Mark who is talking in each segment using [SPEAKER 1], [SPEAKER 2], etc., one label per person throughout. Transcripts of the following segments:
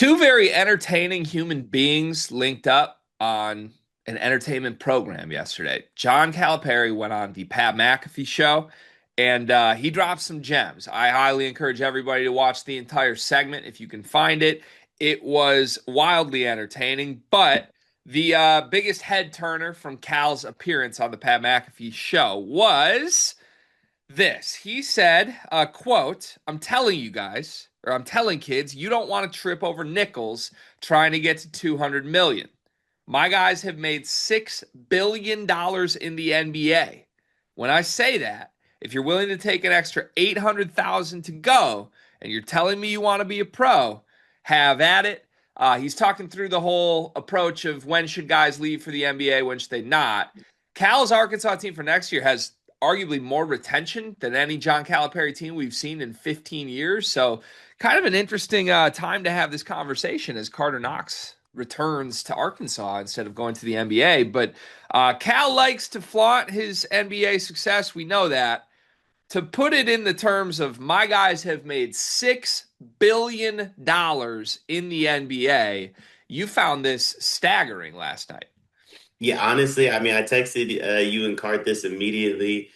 [SPEAKER 1] Two very entertaining human beings linked up on an entertainment program yesterday. John Calipari went on the Pat McAfee show and he dropped some gems. I highly encourage everybody to watch the entire segment if you can find it. It was wildly entertaining, but the biggest head turner from Cal's appearance on the Pat McAfee show was this. He said, quote, I'm telling you guys, or I'm telling kids, you don't want to trip over nickels trying to get to 200 million. My guys have made $6 billion in the NBA. When I say that, if you're willing to take an extra 800,000 to go and you're telling me you want to be a pro, have at it. He's talking through the whole approach of when should guys leave for the NBA, when should they not. Cal's Arkansas team for next year has arguably more retention than any John Calipari team we've seen in 15 years. So, kind of an interesting time to have this conversation as Carter Knox returns to Arkansas instead of going to the NBA. But Cal likes to flaunt his NBA success. We know that. To put it in the terms of my guys have made $6 billion in the NBA, you found this staggering last night.
[SPEAKER 2] Yeah, honestly, I mean, I texted you and Cart this immediately.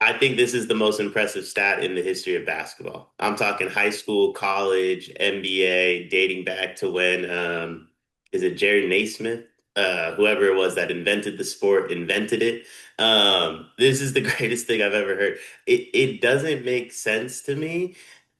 [SPEAKER 2] I think this is the most impressive stat in the history of basketball. I'm talking high school, college, NBA, dating back to when, is it Jerry Naismith? Whoever it was that invented the sport, invented it. This is the greatest thing I've ever heard. It doesn't make sense to me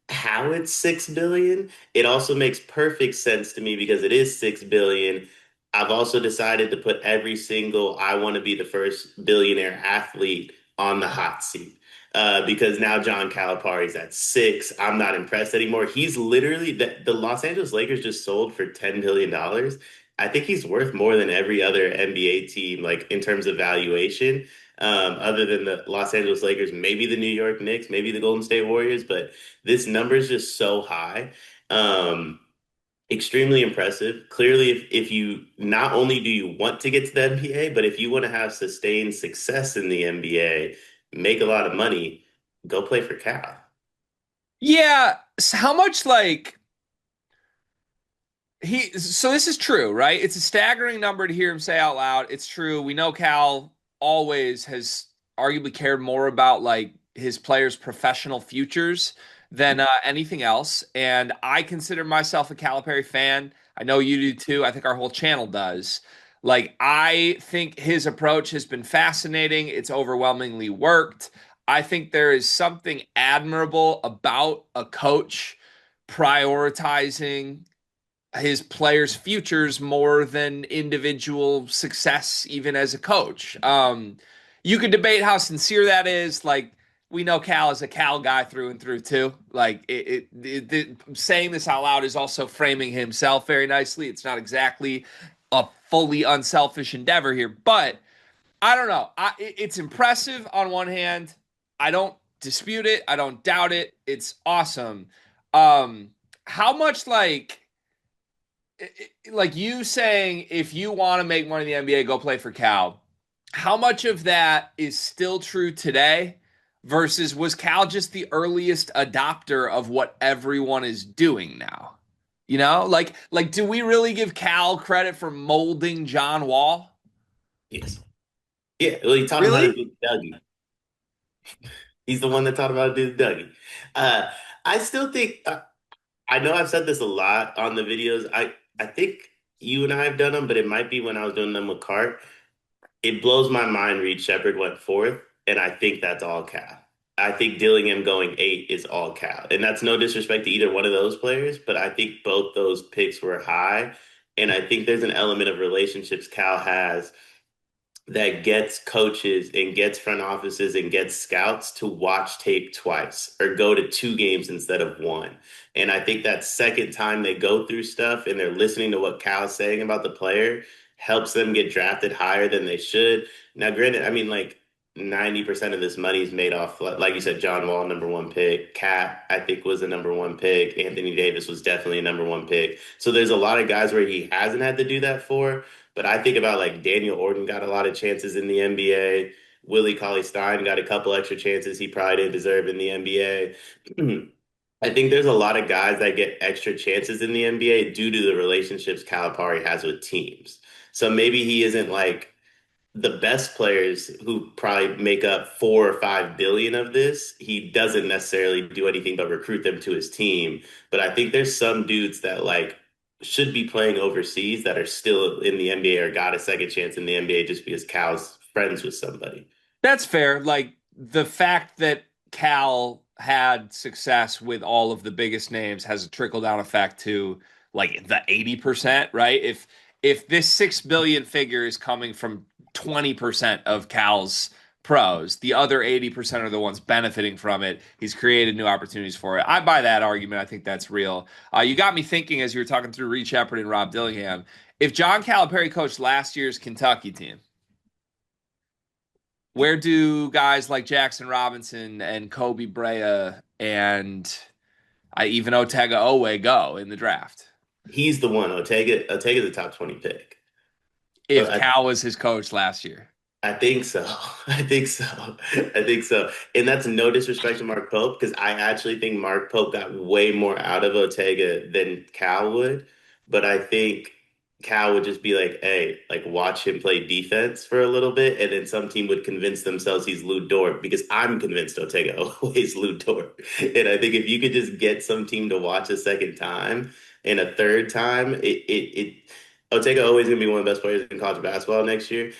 [SPEAKER 2] how it's 6 billion. It also makes perfect sense to me because it is 6 billion. I've also decided to put every single I want to be the first billionaire athlete on the hot seat. Because now John Calipari's at six. I'm not impressed anymore. He's literally the Los Angeles Lakers just sold for $10 billion. I think he's worth more than every other NBA team, like in terms of valuation. Other than the Los Angeles Lakers, maybe the New York Knicks, maybe the Golden State Warriors, but this number is just so high. Um, Extremely impressive. Clearly, if you not only do you want to get to the NBA, but if you want to have sustained success in the NBA, make a lot of money, go play for Cal.
[SPEAKER 1] Yeah, so how much like so this is true, right? It's a staggering number to hear him say out loud. It's true. We know Cal always has arguably cared more about like his players' professional futures than anything else. And I consider myself a Calipari fan. I know you do too. I think our whole channel does. Like, I think his approach has been fascinating. It's overwhelmingly worked. I think there is something admirable about a coach prioritizing his players' futures more than individual success, even as a coach. You could debate how sincere that is. Like, we know Cal is a Cal guy through and through too. Like saying this out loud is also framing himself very nicely. It's not exactly a fully unselfish endeavor here, but I don't know. It's impressive on one hand. I don't dispute it. I don't doubt it. It's awesome. How much like you saying if you want to make money in the NBA, go play for Cal. How much of that is still true today versus was Cal just the earliest adopter of what everyone is doing now? You know, like do we really give Cal credit for molding John Wall?
[SPEAKER 2] Yes. Yeah. Well, he taught him how to
[SPEAKER 1] Really?
[SPEAKER 2] do Dougie. He's the one that taught him how to do the Dougie. Uh, I still think, I know I've said this a lot on the videos. I think you and I have done them, but it might be when I was doing them with Cart. It blows my mind Reed Shepard went fourth, and I think that's all Cal. I think Dillingham going eight is all Cal. And that's no disrespect to either one of those players, but I think both those picks were high. And I think there's an element of relationships Cal has that gets coaches and gets front offices and gets scouts to watch tape twice or go to two games instead of one. And I think that second time they go through stuff and they're listening to what Cal's saying about the player helps them get drafted higher than they should. Now, granted, I mean, like 90% of this money is made off, like you said, John Wall, number one pick. Cat, I think, was a number one pick. Anthony Davis was definitely a number one pick. So there's a lot of guys where he hasn't had to do that for. But I think about like Daniel Orton got a lot of chances in the NBA. Willie Cauley Stein got a couple extra chances he probably didn't deserve in the NBA. I think there's a lot of guys that get extra chances in the NBA due to the relationships Calipari has with teams. So maybe he isn't like the best players who probably make up 4 or 5 billion of this. He doesn't necessarily do anything but recruit them to his team. But I think there's some dudes that like should be playing overseas that are still in the NBA or got a second chance in the NBA just because Cal's friends with somebody.
[SPEAKER 1] That's fair. Like the fact that Cal had success with all of the biggest names has a trickle down effect to like the 80%, right? If this 6 billion figure is coming from 20% of Cal's pros, the other 80% are the ones benefiting from it. He's created new opportunities for it. I buy that argument. I think that's real. You got me thinking as you were talking through Reed Shepherd and Rob Dillingham. If John Calipari coached last year's Kentucky team, where do guys like Jackson Robinson and Kobe Brea and I even Otega Owe go in the draft?
[SPEAKER 2] He's the one. Ortega the top 20 pick.
[SPEAKER 1] If
[SPEAKER 2] I,
[SPEAKER 1] Cal was his coach last year.
[SPEAKER 2] I think so. I think so. I think so. And that's no disrespect to Mark Pope because I actually think Mark Pope got way more out of Ortega than Cal would. But I think Cal would just be like, hey, like watch him play defense for a little bit. And then some team would convince themselves he's Lou Dort because I'm convinced Ortega always Lou Dort. And I think if you could just get some team to watch a second time and a third time, Ortega always gonna be one of the best players in college basketball next year.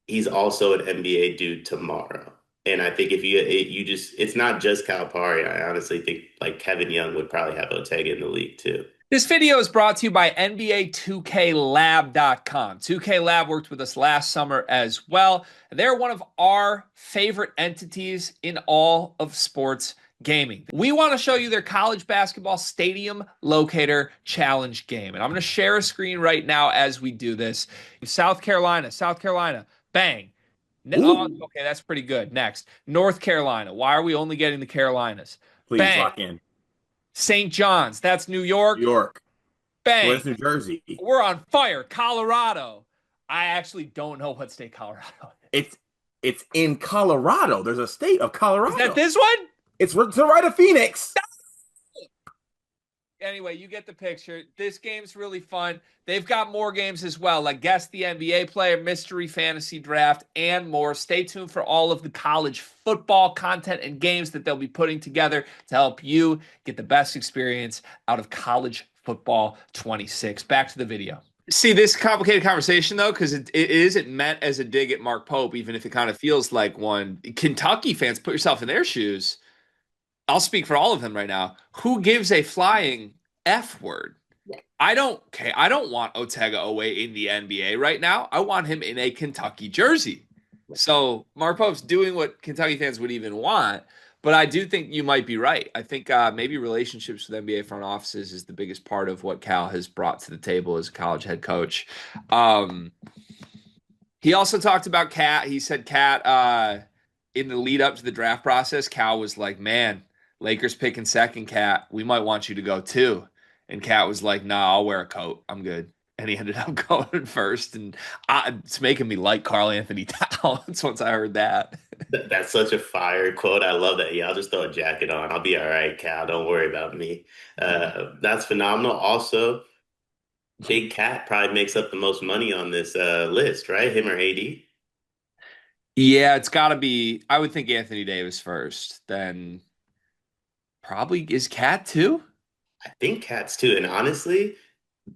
[SPEAKER 2] He's also an NBA dude tomorrow. And I think if you just it's not just Calipari. I honestly think like Kevin Young would probably have Ortega in the league too.
[SPEAKER 1] This video is brought to you by NBA 2KLab.com. 2K Lab worked with us last summer as well. They're one of our favorite entities in all of sports gaming. We want to show you their college basketball stadium locator challenge game. And I'm going to share a screen right now as we do this. South Carolina, bang. Oh,
[SPEAKER 3] Ooh,
[SPEAKER 1] okay, that's pretty good. Next, North Carolina. Why are we only getting the Carolinas?
[SPEAKER 3] please
[SPEAKER 1] Bang.
[SPEAKER 3] lock in.
[SPEAKER 1] St. John's, that's New
[SPEAKER 3] New
[SPEAKER 1] York.
[SPEAKER 3] York.
[SPEAKER 1] Bang.
[SPEAKER 3] Where's New Jersey?
[SPEAKER 1] We're on fire. Colorado. I actually don't know what state Colorado is.
[SPEAKER 3] It's in Colorado. There's a state of
[SPEAKER 1] Is that
[SPEAKER 3] Colorado.
[SPEAKER 1] this one?
[SPEAKER 3] It's to the right of Phoenix.
[SPEAKER 1] Anyway, you get the picture. This game's really fun. They've got more games as well, like Guess the NBA Player, Mystery Fantasy Draft, and more. Stay tuned for all of the college football content and games that they'll be putting together to help you get the best experience out of college football 26. Back to the video. See, this complicated conversation, though, because it isn't meant as a dig at Mark Pope, even if it kind of feels like one. Kentucky fans, put yourself in their shoes. I'll speak for all of them right now. Who gives a flying F word? I don't care. I don't want Otega Owe in the NBA right now. I want him in a Kentucky jersey. So Mark Pope's doing what Kentucky fans would even want, but I do think you might be right. I think maybe relationships with NBA front offices is the biggest part of what Cal has brought to the table as a college head coach. He also talked about Cat. He said Cat in the lead up to the draft process, Cal was like, "Man, Lakers picking second, Cat. We might want you to go too." And Cat was like, "Nah, I'll wear a coat. I'm good." And he ended up going first. And it's making me like Karl Anthony Towns once I heard that.
[SPEAKER 2] That's such a fire quote. I love that. Yeah, I'll just throw a jacket on. I'll be all right, Cal. Don't worry about me. That's phenomenal. Also, Big Cat probably makes up the most money on this list, right? Him or AD?
[SPEAKER 1] Yeah, it's got to be. I would think Anthony Davis first. Then probably is Cat too.
[SPEAKER 2] I think Cat's too. And honestly,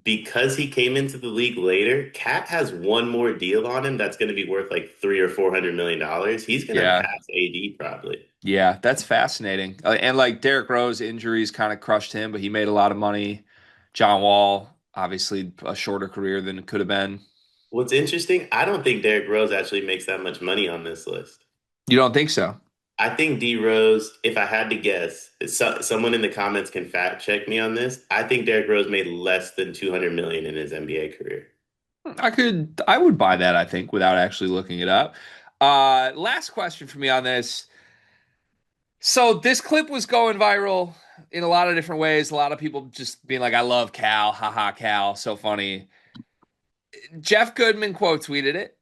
[SPEAKER 2] because he came into the league later, Cat has one more deal on him that's going to be worth like 3 or 400 million dollars. He's going to
[SPEAKER 1] Yeah.
[SPEAKER 2] pass AD probably.
[SPEAKER 1] Yeah, that's fascinating. And like Derrick Rose injuries kind of crushed him, but he made a lot of money. John Wall, obviously a shorter career than it could have been.
[SPEAKER 2] What's interesting, I don't think Derrick Rose actually makes that much money on this list.
[SPEAKER 1] You don't think so?
[SPEAKER 2] I think D Rose, if I had to guess, someone in the comments can fact check me on this. I think Derrick Rose made less than 200 million in his NBA career.
[SPEAKER 1] I would buy that, I think, without actually looking it up. Last question for me on this. So this clip was going viral in a lot of different ways. A lot of people just being like, I love Cal, haha, Cal, so funny. Jeff Goodman quote tweeted it,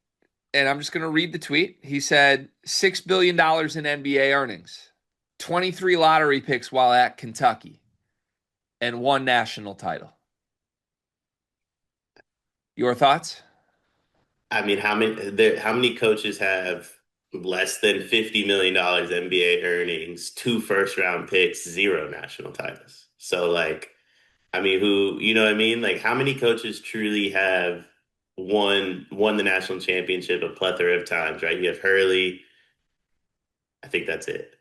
[SPEAKER 1] and I'm just going to read the tweet. He said, $6 billion in NBA earnings, 23 lottery picks while at Kentucky, and one national title. Your thoughts?
[SPEAKER 2] I mean, how many coaches have less than $50 million NBA earnings, two first round picks, zero national titles? So like, I mean, you know what I mean? Like, how many coaches truly have won the national championship a plethora of times, right? You have Hurley. I think that's it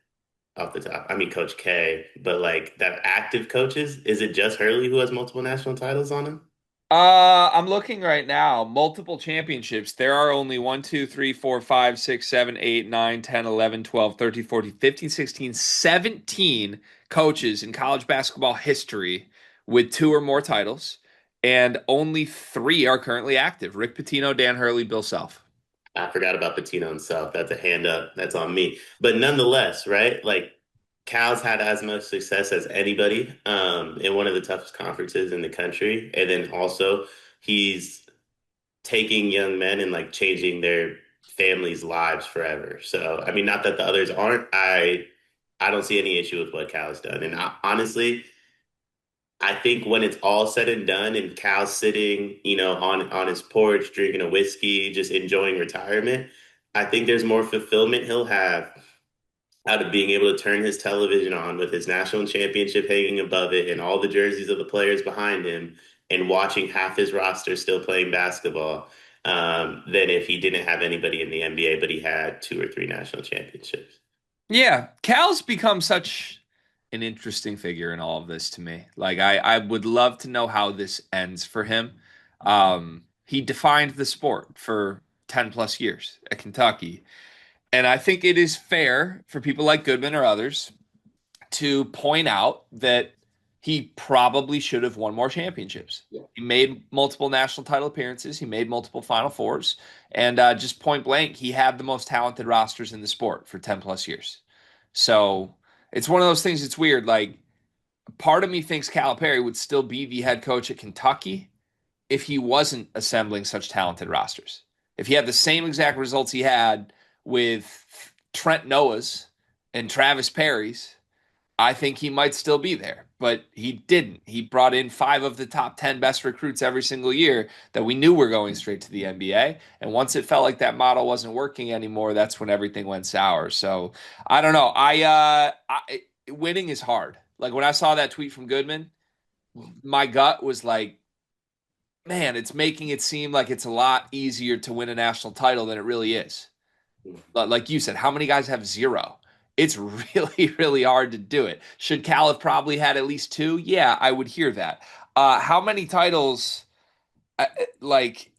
[SPEAKER 2] off the top. I mean, Coach K, but like that active coaches, is it just Hurley who has multiple national titles on him?
[SPEAKER 1] I'm looking right now. Multiple championships. There are only 1, 2, 3, 4, 5, 6, 7, 8, 9, 10, 11, 12, 13, 14, 15, 16, 17 coaches in college basketball history with two or more titles, and only three are currently active. Rick Pitino, Dan Hurley, Bill Self.
[SPEAKER 2] I forgot about Patino himself. That's a hand up. That's on me. But nonetheless, right? Like Cal's had as much success as anybody in one of the toughest conferences in the country. And then also he's taking young men and like changing their families' lives forever. So, I mean, not that the others aren't. I don't see any issue with what Cal's done. And honestly, I think when it's all said and done and Cal's sitting, on his porch drinking a whiskey, just enjoying retirement, I think there's more fulfillment he'll have out of being able to turn his television on with his national championship hanging above it and all the jerseys of the players behind him and watching half his roster still playing basketball, than if he didn't have anybody in the NBA, but he had two or three national championships.
[SPEAKER 1] Yeah, Cal's become such an interesting figure in all of this to me. Like I would love to know how this ends for him. He defined the sport for 10 plus years at Kentucky. And I think it is fair for people like Goodman or others to point out that he probably should have won more championships.
[SPEAKER 2] Yeah.
[SPEAKER 1] He made multiple national title appearances, he made multiple Final Fours, and just point blank, he had the most talented rosters in the sport for 10 plus years. So it's one of those things. It's weird. Like, part of me thinks Calipari would still be the head coach at Kentucky if he wasn't assembling such talented rosters. If he had the same exact results he had with Trent Noah's and Travis Perry's, I think he might still be there, but he didn't. He brought in five of the top 10 best recruits every single year that we knew were going straight to the NBA. And once it felt like that model wasn't working anymore, that's when everything went sour. So I don't know. Winning is hard. Like when I saw that tweet from Goodman, my gut was like, man, it's making it seem like it's a lot easier to win a national title than it really is. But like you said, how many guys have zero? It's really, really hard to do it. Should Cal have probably had at least two? Yeah, I would hear that. How many titles, like,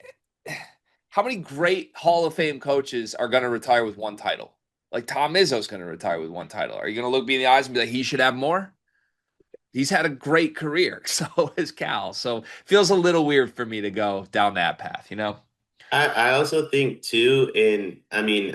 [SPEAKER 1] how many great Hall of Fame coaches are going to retire with one title? Like Tom Izzo's going to retire with one title. Are you going to look me in the eyes and be like, he should have more? He's had a great career. So has Cal. So feels a little weird for me to go down that path, you know?
[SPEAKER 2] I also think too, and I mean,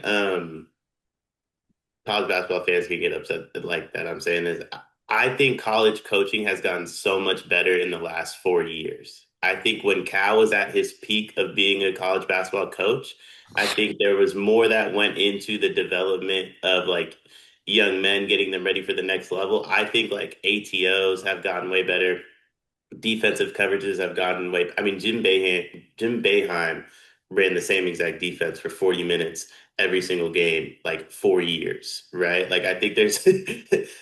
[SPEAKER 2] college basketball fans can get upset like that. I'm saying is, I think college coaching has gotten so much better in the last 4 years. I think when Cal was at his peak of being a college basketball coach, I think there was more that went into the development of like young men, getting them ready for the next level. I think like ATOs have gotten way better. Defensive coverages have gotten way. I mean, Jim Boeheim ran the same exact defense for 40 minutes every single game, like 4 years, right? Like I think there's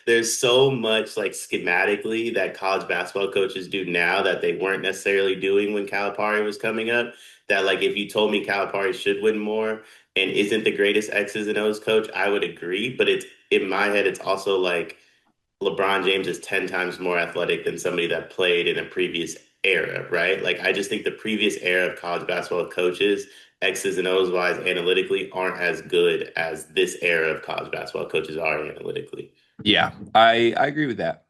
[SPEAKER 2] there's so much like schematically that college basketball coaches do now that they weren't necessarily doing when Calipari was coming up. That like if you told me Calipari should win more and isn't the greatest X's and O's coach, I would agree. But it's in my head, it's also like LeBron James is 10 times more athletic than somebody that played in a previous era, right? Like, I just think the previous era of college basketball coaches, X's and O's wise, analytically, aren't as good as this era of college basketball coaches are analytically.
[SPEAKER 1] Yeah, I agree with that.